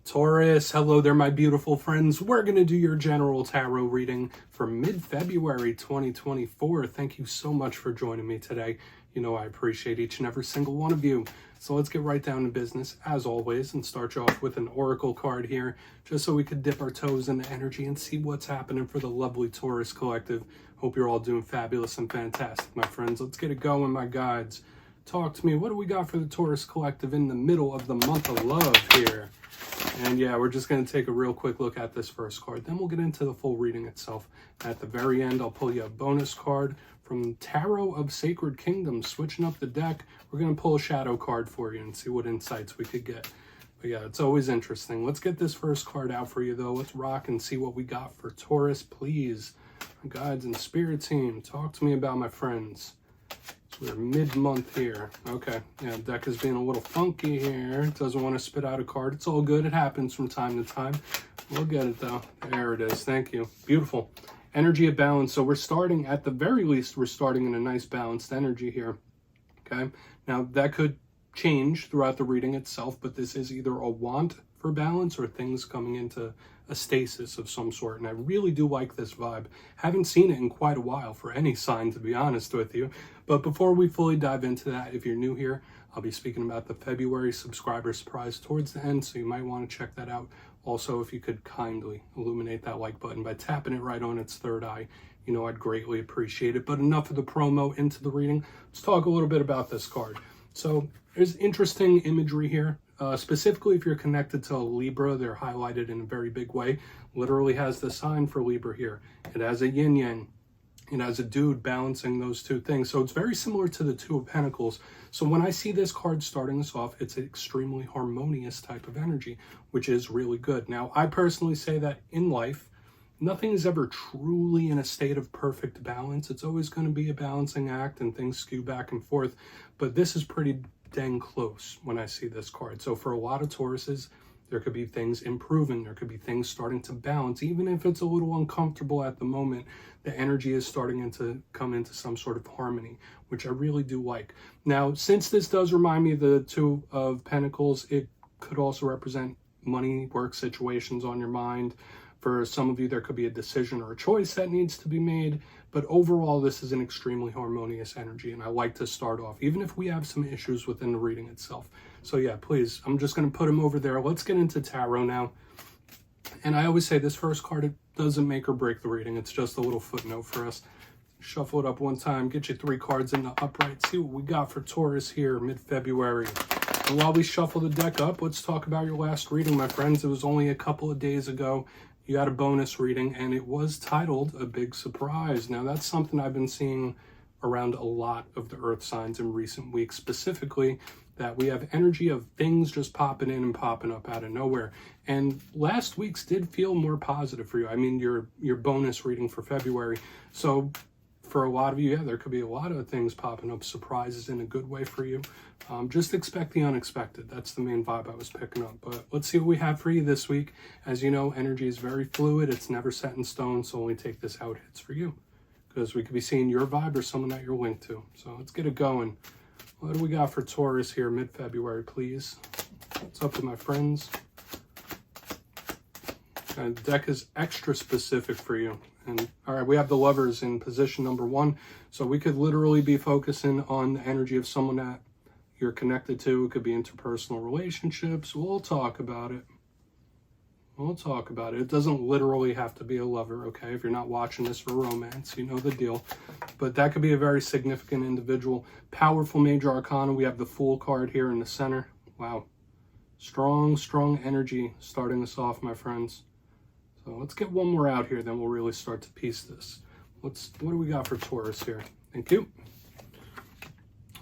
Taurus, hello there, my beautiful friends. We're going to do your general tarot reading for mid-February 2024. Thank you so much for joining me today. You know I appreciate each and every single one of you. So let's get right down to business, as always, and start you off with an oracle card here, just so we could dip our toes in the energy and see what's happening for the lovely Taurus collective. Hope you're all doing fabulous and fantastic, my friends. Let's get it going, my guides. Talk to me. What do we got for the Taurus collective in the middle of the month of love here? And yeah, we're just going to take a real quick look at this first card. Then we'll get into the full reading itself. At the very end, I'll pull you a bonus card from Tarot of Sacred Kingdoms. Switching up the deck, we're going to pull a shadow card for you and see what insights we could get. But yeah, it's always interesting. Let's get this first card out for you, though. Let's rock and see what we got for Taurus, please. My guides and spirit team, talk to me about my friends. We're mid-month here. Okay, yeah, the deck is being a little funky here. It doesn't want to spit out a card. It's all good. It happens from time to time. We'll get it, though. There it is. Thank you. Beautiful. Energy of balance. So we're starting, at the very least, we're starting in a nice balanced energy here. Okay, now that could change throughout the reading itself, but this is either a want for balance or things coming into a stasis of some sort, and I really do like this vibe. Haven't seen it in quite a while for any sign, to be honest with you. But before we fully dive into that, if you're new here, I'll be speaking about the February subscriber surprise towards the end, so you might want to check that out. Also, if you could kindly illuminate that like button by tapping it right on its third eye, you know I'd greatly appreciate it. But enough of the promo, into the reading. Let's talk a little bit about this card. So there's interesting imagery here. Specifically, if you're connected to Libra, they're highlighted in a very big way. Literally has the sign for Libra here. It has a yin-yang. It has a dude balancing those two things. So it's very similar to the Two of Pentacles. So when I see this card starting us off, it's an extremely harmonious type of energy, which is really good. Now, I personally say that in life, nothing is ever truly in a state of perfect balance. It's always going to be a balancing act and things skew back and forth. But this is pretty dang close when I see this card. So for a lot of Tauruses, there could be things improving. There could be things starting to balance. Even if it's a little uncomfortable at the moment, the energy is starting to come into some sort of harmony, which I really do like. Now, since this does remind me of the Two of Pentacles, it could also represent money, work situations on your mind. For some of you, there could be a decision or a choice that needs to be made. But overall, this is an extremely harmonious energy, and I like to start off, even if we have some issues within the reading itself. So yeah, please, I'm just going to put them over there. Let's get into tarot now. And I always say this first card, it doesn't make or break the reading. It's just a little footnote for us. Shuffle it up one time, get you 3 cards in the upright. See what we got for Taurus here, mid-February. And while we shuffle the deck up, let's talk about your last reading, my friends. It was only a couple of days ago. You got a bonus reading, and it was titled A Big Surprise. Now, that's something I've been seeing around a lot of the earth signs in recent weeks, specifically that we have energy of things just popping in and popping up out of nowhere. And last week's did feel more positive for you. I mean, your bonus reading for February. So for a lot of you, yeah, there could be a lot of things popping up, surprises in a good way for you. Just expect the unexpected. That's the main vibe I was picking up. But let's see what we have for you this week. As you know, energy is very fluid. It's never set in stone, so only take this how it hits for you. Because we could be seeing your vibe or someone that you're linked to. So let's get it going. What do we got for Taurus here mid-February, please? What's up with my friends? The deck is extra specific for you. And all right, we have the Lovers in position number 1. So we could literally be focusing on the energy of someone that you're connected to. It could be interpersonal relationships. We'll talk about it. We'll talk about it. It doesn't literally have to be a lover, okay? If you're not watching this for romance, you know the deal. But that could be a very significant individual. Powerful major arcana. We have the Fool card here in the center. Wow. Strong, strong energy starting us off, my friends. So let's get one more out here, then we'll really start to piece this. What do we got for Taurus here? Thank you.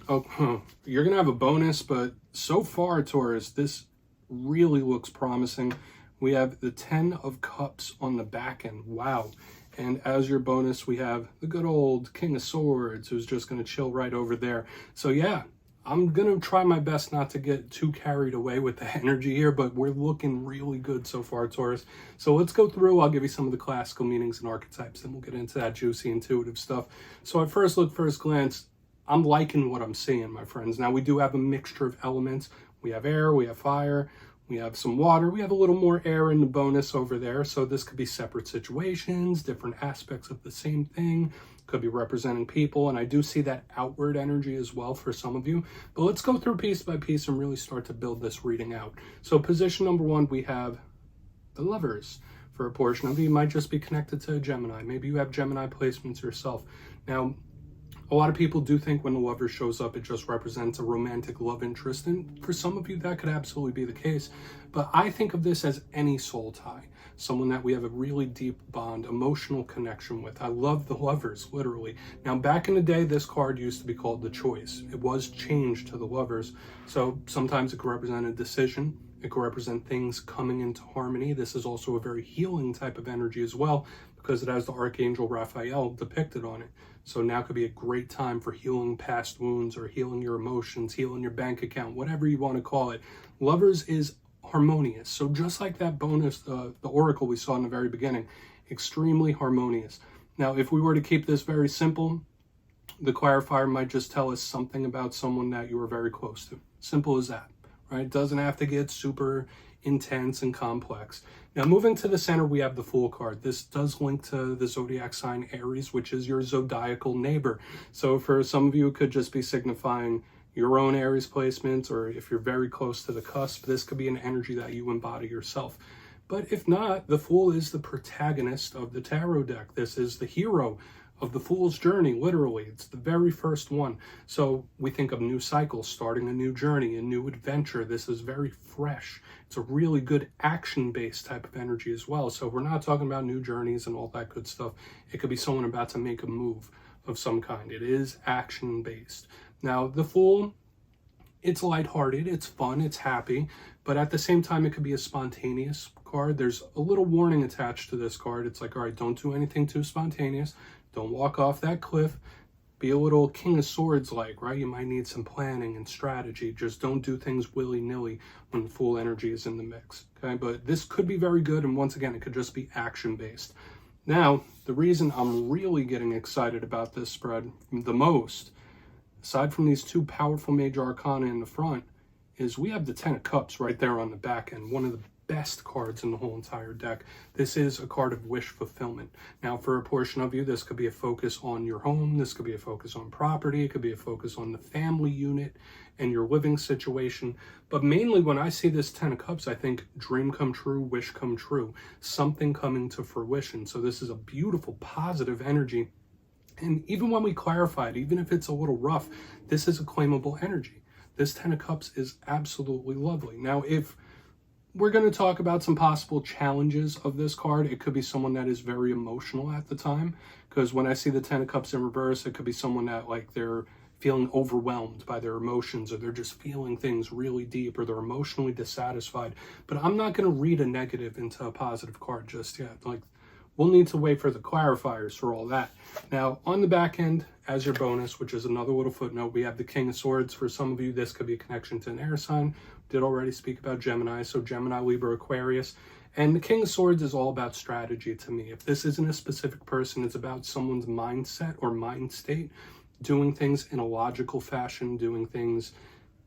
Oh, you're going to have a bonus, but so far, Taurus, this really looks promising. We have the 10 of Cups on the back end. Wow. And as your bonus, we have the good old King of Swords, who's just going to chill right over there. So yeah, I'm going to try my best not to get too carried away with the energy here, but we're looking really good so far, Taurus. So let's go through. I'll give you some of the classical meanings and archetypes, and we'll get into that juicy, intuitive stuff. So at first glance, I'm liking what I'm seeing, my friends. Now, we do have a mixture of elements. We have air, we have fire, We have some water. We have a little more air in the bonus over there. So this could be separate situations, different aspects of the same thing. Could be representing people. And I do see that outward energy as well for some of you. But let's go through piece by piece and really start to build this reading out. So position number 1, we have the Lovers. For a portion of you, might just be connected to a Gemini. Maybe you have Gemini placements yourself. Now, a lot of people do think when the Lover shows up, it just represents a romantic love interest. And for some of you, that could absolutely be the case. But I think of this as any soul tie. Someone that we have a really deep bond, emotional connection with. I love the Lovers, literally. Now, back in the day, this card used to be called the Choice. It was changed to the Lovers. So sometimes it could represent a decision. It could represent things coming into harmony. This is also a very healing type of energy as well, because it has the Archangel Raphael depicted on it. So now could be a great time for healing past wounds or healing your emotions, healing your bank account, whatever you want to call it. Lovers is harmonious. So just like that bonus, the oracle we saw in the very beginning, extremely harmonious. Now, if we were to keep this very simple, the clarifier might just tell us something about someone that you were very close to. Simple as that. Right? Doesn't have to get super intense and complex. Now, moving to the center, we have the Fool card. This does link to the zodiac sign Aries, which is your zodiacal neighbor. So for some of you, it could just be signifying your own Aries placements, or if you're very close to the cusp, this could be an energy that you embody yourself. But if not, the Fool is the protagonist of the tarot deck. This is the hero of the Fool's journey, literally. It's the very first one. So we think of new cycles, starting a new journey, a new adventure. This is very fresh. It's a really good action-based type of energy as well. So we're not talking about new journeys and all that good stuff. It could be someone about to make a move of some kind. It is action-based. Now, the Fool, it's lighthearted, it's fun, it's happy, but at the same time, it could be a spontaneous card. There's a little warning attached to this card. It's like, all right, don't do anything too spontaneous. Don't walk off that cliff. Be a little King of Swords like, right? You might need some planning and strategy. Just don't do things willy-nilly when the Fool energy is in the mix, okay? But this could be very good, and once again, it could just be action-based. Now, the reason I'm really getting excited about this spread the most, aside from these two powerful major arcana in the front, is we have the Ten of Cups right there on the back end, one of the best cards in the whole entire deck. This is a card of wish fulfillment. Now, for a portion of you, this could be a focus on your home. This could be a focus on property. It could be a focus on the family unit and your living situation. But mainly when I see this Ten of Cups, I think dream come true, wish come true, something coming to fruition. So this is a beautiful, positive energy. And even when we clarify it, even if it's a little rough, this is a claimable energy. This Ten of Cups is absolutely lovely. Now, if we're going to talk about some possible challenges of this card, it could be someone that is very emotional at the time. Because when I see the Ten of Cups in reverse, it could be someone that, like, they're feeling overwhelmed by their emotions, or they're just feeling things really deep, or they're emotionally dissatisfied. But I'm not going to read a negative into a positive card just yet. Like, we'll need to wait for the clarifiers for all that. Now, on the back end, as your bonus, which is another little footnote, we have the King of Swords. For some of you, this could be a connection to an air sign. Did already speak about Gemini, so Gemini, Libra, Aquarius. And the King of Swords is all about strategy to me. If this isn't a specific person, it's about someone's mindset or mind state, doing things in a logical fashion, doing things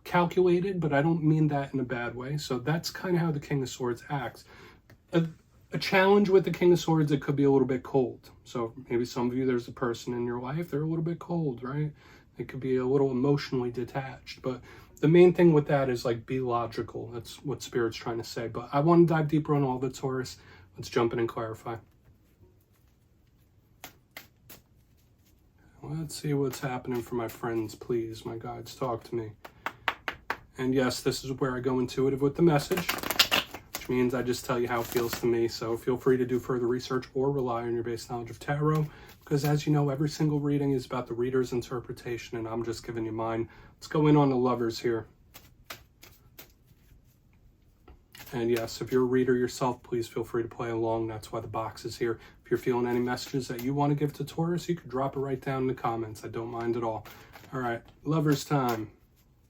calculated, but I don't mean that in a bad way. So that's kind of how the King of Swords acts. A challenge with the King of Swords, it could be a little bit cold. So maybe some of you, there's a person in your life, they're a little bit cold, right? It could be a little emotionally detached. But the main thing with that is, like, be logical. That's what Spirit's trying to say. But I want to dive deeper on all of it, Taurus. Let's jump in and clarify. Let's see what's happening for my friends, please. My guides, talk to me. And yes, this is where I go intuitive with the message, which means I just tell you how it feels to me. So feel free to do further research or rely on your base knowledge of tarot, because as you know, every single reading is about the reader's interpretation, and I'm just giving you mine. Let's go in on the Lovers here. And yes, if you're a reader yourself, please feel free to play along. That's why the box is here. If you're feeling any messages that you want to give to Taurus, you could drop it right down in the comments. I don't mind at all. All right, Lovers time.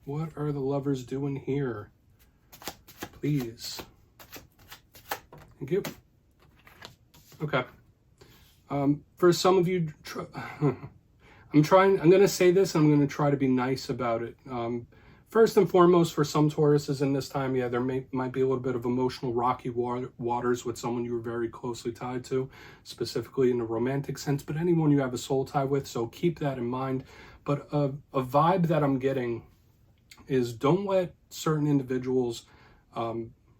What are the Lovers doing here? Please. Thank you. Okay. For some of you, I'm going to say this, and I'm going to try to be nice about it. first and foremost, for some Tauruses in this time, yeah, there might be a little bit of emotional rocky waters with someone you were very closely tied to, specifically in a romantic sense, but anyone you have a soul tie with, so keep that in mind. But a vibe that I'm getting is don't let certain individuals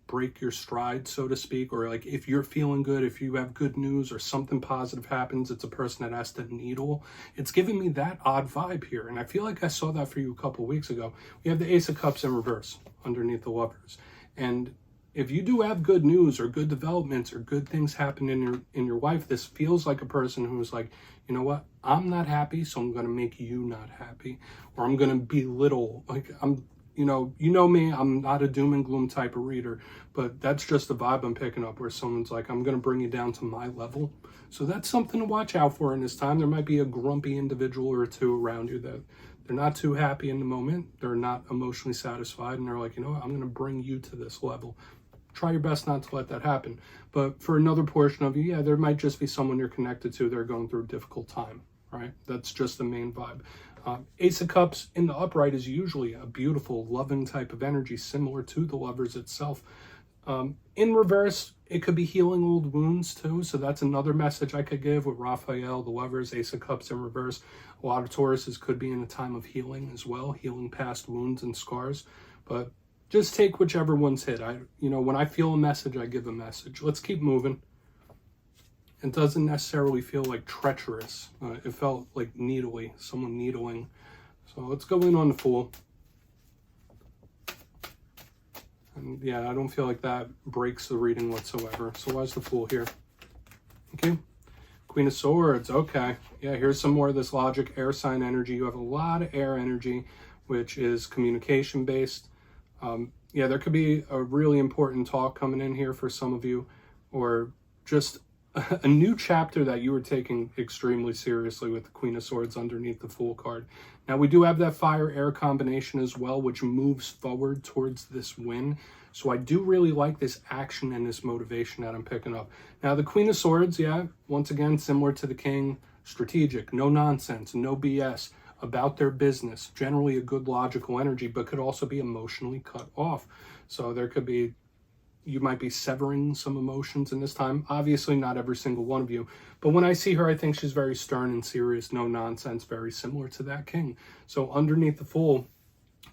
break your stride, so to speak, or like if you're feeling good, if you have good news or something positive happens, it's a person that has to needle. It's giving me that odd vibe here, and I feel like I saw that for you a couple weeks ago. We have the Ace of Cups in reverse underneath the Lovers, and if you do have good news or good developments or good things happen in your life, this feels like a person who's like, you know what, I'm not happy, so I'm going to make you not happy, or I'm going to belittle, like you know me, I'm not a doom and gloom type of reader, but that's just the vibe I'm picking up, where someone's like, I'm going to bring you down to my level. So that's something to watch out for in this time. There might be a grumpy individual or two around you that they're not too happy in the moment. They're not emotionally satisfied, and they're like, you know what, I'm going to bring you to this level. Try your best not to let that happen. But for another portion of you, yeah, there might just be someone you're connected to. They're going through a difficult time, right? That's just the main vibe. Ace of Cups in the upright is usually a beautiful, loving type of energy, similar to the Lovers itself. In reverse, it could be healing old wounds too. So that's another message I could give with Raphael, the Lovers, Ace of Cups in reverse. A lot of Tauruses could be in a time of healing as well, healing past wounds and scars. But just take whichever one's hit. When I feel a message, I give a message. Let's keep moving. It doesn't necessarily feel like treacherous. It felt like needly, someone needling. So let's go in on the Fool. And yeah, I don't feel like that breaks the reading whatsoever. So why's the Fool here? Okay. Queen of Swords. Okay. Yeah, here's some more of this logic, air sign energy. You have a lot of air energy, which is communication based. Yeah, there could be a really important talk coming in here for some of you, or just a new chapter that you were taking extremely seriously with the Queen of Swords underneath the Fool card. Now, we do have that fire-air combination as well, which moves forward towards this win. So I do really like this action and this motivation that I'm picking up. Now, the Queen of Swords, yeah, once again, similar to the King, strategic, no nonsense, no BS, about their business, generally a good logical energy, but could also be emotionally cut off. So there could be, you might be severing some emotions in this time. Obviously not every single one of you, but when I see her, I think she's very stern and serious, no nonsense, very similar to that King. So underneath the Fool,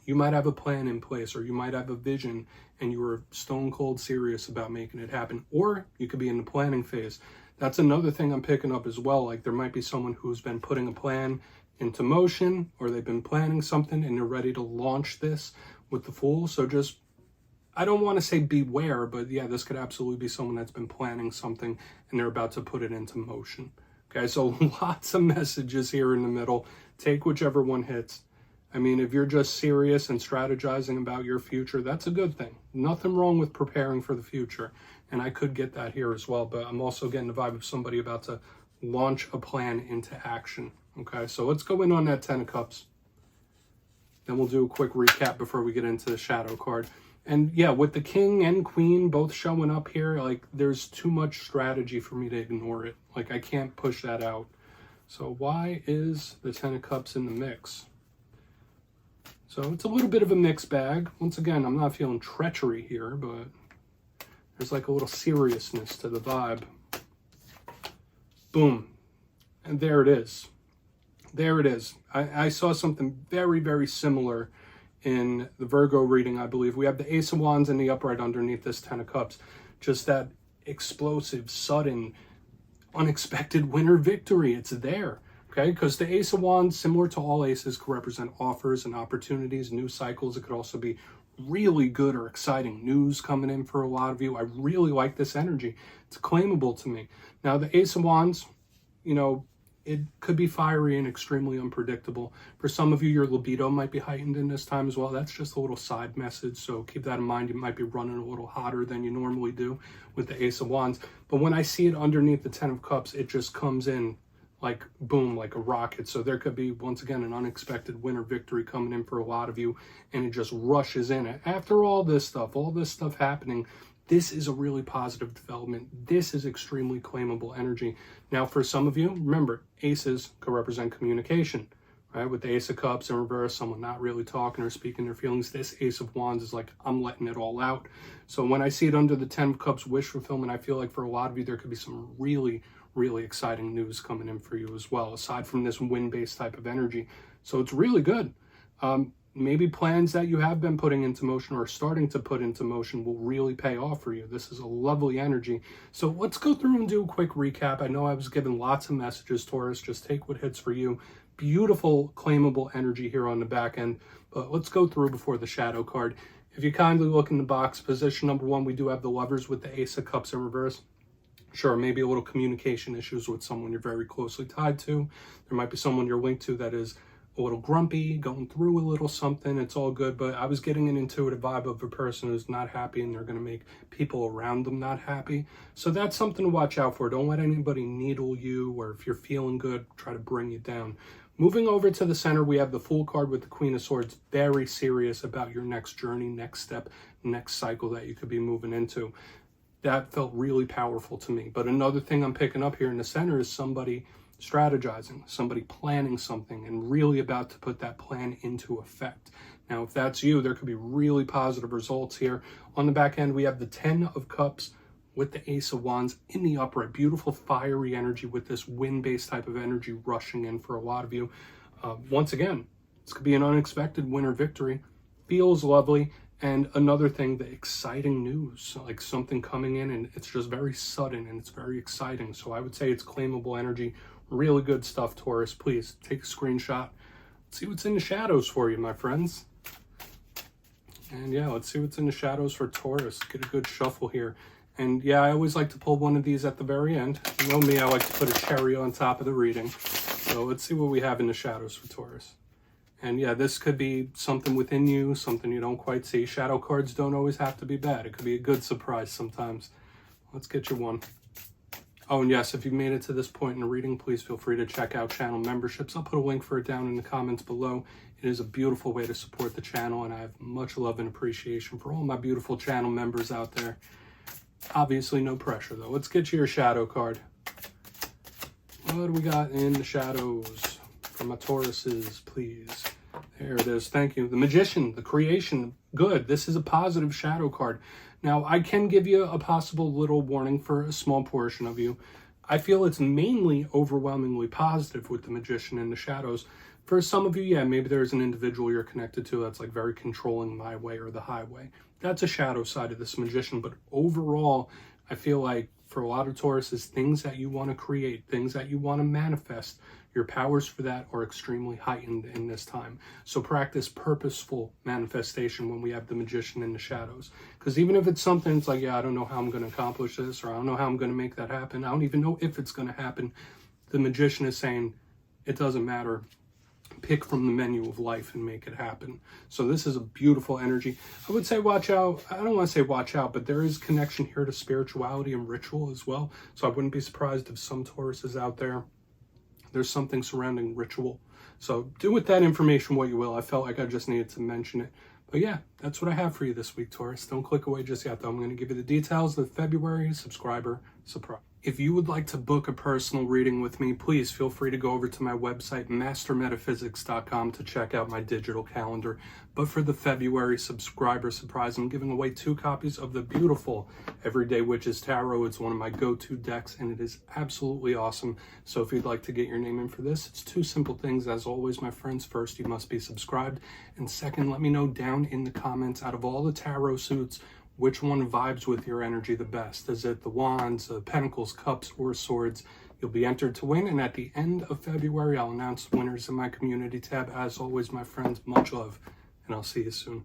you might have a plan in place, or you might have a vision and you were stone cold serious about making it happen, or you could be in the planning phase. That's another thing I'm picking up as well. Like there might be someone who's been putting a plan into motion, or they've been planning something and they're ready to launch this with the Fool. So just, I don't want to say beware, but yeah, this could absolutely be someone that's been planning something and they're about to put it into motion. Okay, so lots of messages here in the middle. Take whichever one hits. I mean, if you're just serious and strategizing about your future, that's a good thing. Nothing wrong with preparing for the future. And I could get that here as well, but I'm also getting the vibe of somebody about to launch a plan into action. Okay, so let's go in on that 10 of Cups. Then we'll do a quick recap before we get into the Shadow card. And yeah, with the King and Queen both showing up here, like there's too much strategy for me to ignore it. Like I can't push that out. So why is the 10 of Cups in the mix? So it's a little bit of a mixed bag. Once again, I'm not feeling treachery here, but there's like a little seriousness to the vibe. Boom. And there it is. There it is. I saw something very, very similar in the Virgo reading, I believe. We have the Ace of Wands in the upright underneath this 10 of Cups. Just that explosive, sudden, unexpected winner victory. It's there, okay? Because the Ace of Wands, similar to all aces, could represent offers and opportunities, new cycles. It could also be really good or exciting news coming in for a lot of you. I really like this energy. It's claimable to me. Now, the Ace of Wands, you know, it could be fiery and extremely unpredictable. For some of you, your libido might be heightened in this time as well. That's just a little side message, so keep that in mind. You might be running a little hotter than you normally do with the Ace of Wands. But when I see it underneath the 10 of Cups, it just comes in like boom, like a rocket. So there could be, once again, an unexpected winner victory coming in for a lot of you, and it just rushes in. After all this stuff happening, this is a really positive development. This is extremely claimable energy. Now, for some of you, remember, aces could represent communication, right? With the Ace of Cups in reverse, someone not really talking or speaking their feelings. This Ace of Wands is like, I'm letting it all out. So when I see it under the 10 of Cups wish fulfillment, I feel like for a lot of you, there could be some really, really exciting news coming in for you as well, aside from this wind-based type of energy. So it's really good. Maybe plans that you have been putting into motion or starting to put into motion will really pay off for you. This is a lovely energy. So let's go through and do a quick recap. I know I was given lots of messages, Taurus. Just take what hits for you. Beautiful, claimable energy here on the back end. But let's go through before the shadow card. If you kindly look in the box, position number 1, we do have the Lovers with the Ace of Cups in reverse. Sure, maybe a little communication issues with someone you're very closely tied to. There might be someone you're linked to that is a little grumpy, going through a little something. It's all good, but I was getting an intuitive vibe of a person who's not happy and they're going to make people around them not happy. So that's something to watch out for. Don't let anybody needle you, or if you're feeling good, try to bring you down. Moving over to the center, we have the Fool card with the Queen of Swords. Very serious about your next journey, next step, next cycle that you could be moving into. That felt really powerful to me. But another thing I'm picking up here in the center is somebody strategizing, somebody planning something and really about to put that plan into effect. Now, if that's you, there could be really positive results here. On the back end, we have the 10 of Cups with the Ace of Wands in the upright. Beautiful fiery energy with this wind-based type of energy rushing in for a lot of you. Once again, this could be an unexpected win or victory. Feels lovely. And another thing, the exciting news, like something coming in and it's just very sudden and it's very exciting. So I would say it's claimable energy. Really good stuff, Taurus. Please take a screenshot. Let's see what's in the shadows for you, my friends. And yeah, let's see what's in the shadows for Taurus. Get a good shuffle here. And yeah, I always like to pull one of these at the very end. You know me, I like to put a cherry on top of the reading. So let's see what we have in the shadows for Taurus. And yeah, this could be something within you, something you don't quite see. Shadow cards don't always have to be bad. It could be a good surprise sometimes. Let's get you one. Oh, and yes, if you've made it to this point in the reading, please feel free to check out channel memberships. I'll put a link for it down in the comments below. It is a beautiful way to support the channel, and I have much love and appreciation for all my beautiful channel members out there. Obviously, no pressure, though. Let's get you your shadow card. What do we got in the shadows for my Tauruses, please? There it is. Thank you. The Magician, the Creation. Good. This is a positive shadow card. Now, I can give you a possible little warning for a small portion of you. I feel it's mainly overwhelmingly positive with the Magician in the shadows. For some of you, yeah, maybe there's an individual you're connected to that's like very controlling, my way or the highway. That's a shadow side of this Magician. But overall, I feel like for a lot of Tauruses, things that you want to create, things that you want to manifest, your powers for that are extremely heightened in this time. So practice purposeful manifestation when we have the Magician in the shadows. Because even if it's something, it's like, yeah, I don't know how I'm going to accomplish this, or I don't know how I'm going to make that happen. I don't even know if it's going to happen. The Magician is saying, it doesn't matter. Pick from the menu of life and make it happen. So this is a beautiful energy. I would say watch out. I don't want to say watch out, but there is connection here to spirituality and ritual as well. So I wouldn't be surprised if some Tauruses out there, there's something surrounding ritual. So do with that information what you will. I felt like I just needed to mention it. But yeah, that's what I have for you this week, Taurus. Don't click away just yet, though. I'm going to give you the details of the February subscriber surprise. If you would like to book a personal reading with me, please feel free to go over to my website, mastermetaphysics.com, to check out my digital calendar. But for the February subscriber surprise, I'm giving away 2 copies of the beautiful Everyday Witches Tarot. It's one of my go-to decks, and it is absolutely awesome. So if you'd like to get your name in for this, it's 2 simple things. As always, my friends, first, you must be subscribed. And second, let me know down in the comments, out of all the tarot suits, which one vibes with your energy the best? Is it the Wands, the Pentacles, Cups, or Swords? You'll be entered to win, and at the end of February, I'll announce winners in my community tab. As always, my friends, much love, and I'll see you soon.